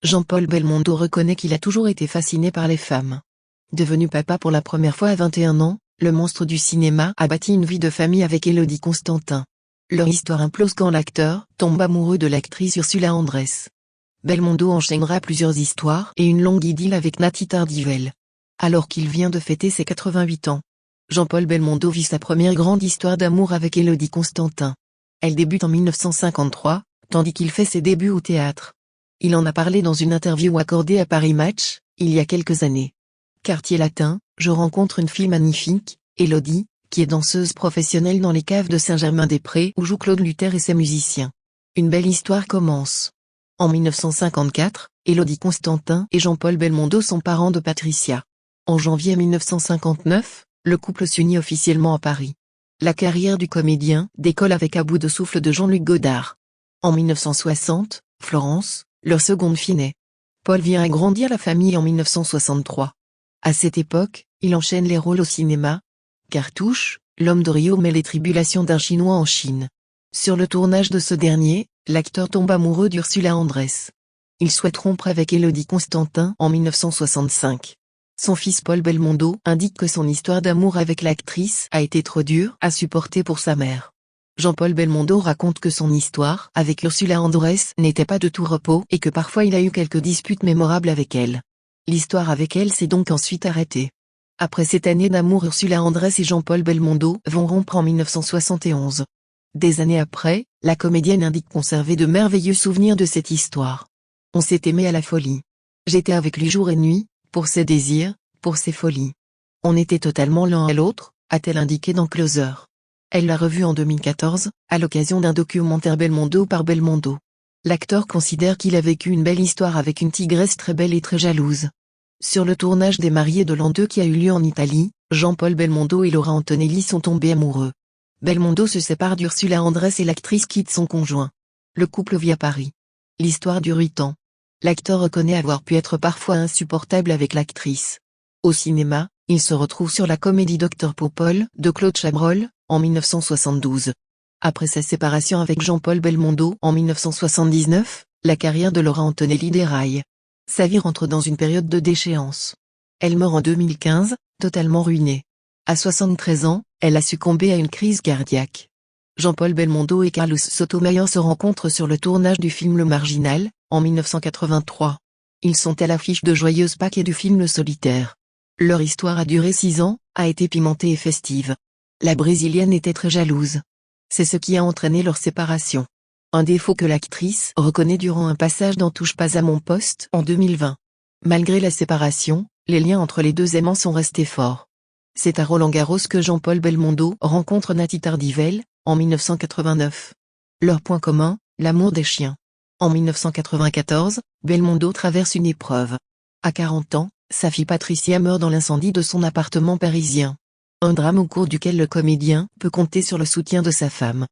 Jean-Paul Belmondo reconnaît qu'il a toujours été fasciné par les femmes. Devenu papa pour la première fois à 21 ans, le monstre du cinéma a bâti une vie de famille avec Élodie Constantin. Leur histoire implose quand l'acteur tombe amoureux de l'actrice Ursula Andress. Belmondo enchaînera plusieurs histoires et une longue idylle avec Nathalie Tardivell. Alors qu'il vient de fêter ses 88 ans, Jean-Paul Belmondo vit sa première grande histoire d'amour avec Élodie Constantin. Elle débute en 1953, tandis qu'il fait ses débuts au théâtre. Il en a parlé dans une interview accordée à Paris Match, il y a quelques années. Quartier latin, je rencontre une fille magnifique, Élodie, qui est danseuse professionnelle dans les caves de Saint-Germain-des-Prés où joue Claude Luther et ses musiciens. Une belle histoire commence. En 1954, Élodie Constantin et Jean-Paul Belmondo sont parents de Patricia. En janvier 1959, le couple s'unit officiellement à Paris. La carrière du comédien décolle avec À bout de souffle de Jean-Luc Godard. En 1960, Florence, leur seconde fille naît. Paul vient agrandir la famille en 1963. À cette époque, il enchaîne les rôles au cinéma. Cartouche, L'homme de Rio met les tribulations d'un Chinois en Chine. Sur le tournage de ce dernier, l'acteur tombe amoureux d'Ursula Andress. Il souhaite rompre avec Élodie Constantin en 1965. Son fils Paul Belmondo indique que son histoire d'amour avec l'actrice a été trop dure à supporter pour sa mère. Jean-Paul Belmondo raconte que son histoire avec Ursula Andress n'était pas de tout repos et que parfois il a eu quelques disputes mémorables avec elle. L'histoire avec elle s'est donc ensuite arrêtée. Après cette année d'amour, Ursula Andress et Jean-Paul Belmondo vont rompre en 1971. Des années après, la comédienne indique conserver de merveilleux souvenirs de cette histoire. On s'est aimé à la folie. J'étais avec lui jour et nuit, pour ses désirs, pour ses folies. On était totalement l'un à l'autre, a-t-elle indiqué dans Closer. Elle l'a revu en 2014, à l'occasion d'un documentaire Belmondo par Belmondo. L'acteur considère qu'il a vécu une belle histoire avec une tigresse très belle et très jalouse. Sur le tournage des Mariés de l'an 2 qui a eu lieu en Italie, Jean-Paul Belmondo et Laura Antonelli sont tombés amoureux. Belmondo se sépare d'Ursula Andress et l'actrice quitte son conjoint. Le couple vit à Paris. L'histoire dure 8 ans. L'acteur reconnaît avoir pu être parfois insupportable avec l'actrice. Au cinéma, il se retrouve sur la comédie Docteur Popol de Claude Chabrol, en 1972. Après sa séparation avec Jean-Paul Belmondo en 1979, la carrière de Laura Antonelli déraille. Sa vie rentre dans une période de déchéance. Elle meurt en 2015, totalement ruinée. À 73 ans, elle a succombé à une crise cardiaque. Jean-Paul Belmondo et Carlos Sotomayor se rencontrent sur le tournage du film Le Marginal, en 1983. Ils sont à l'affiche de Joyeuse Pâques et du film Le Solitaire. Leur histoire a duré 6 ans, a été pimentée et festive. La brésilienne était très jalouse. C'est ce qui a entraîné leur séparation. Un défaut que l'actrice reconnaît durant un passage dans Touche pas à mon poste en 2020. Malgré la séparation, les liens entre les deux aimants sont restés forts. C'est à Roland-Garros que Jean-Paul Belmondo rencontre Nathalie Tardivell, en 1989. Leur point commun, l'amour des chiens. En 1994, Belmondo traverse une épreuve. À 40 ans, sa fille Patricia meurt dans l'incendie de son appartement parisien. Un drame au cours duquel le comédien peut compter sur le soutien de sa femme.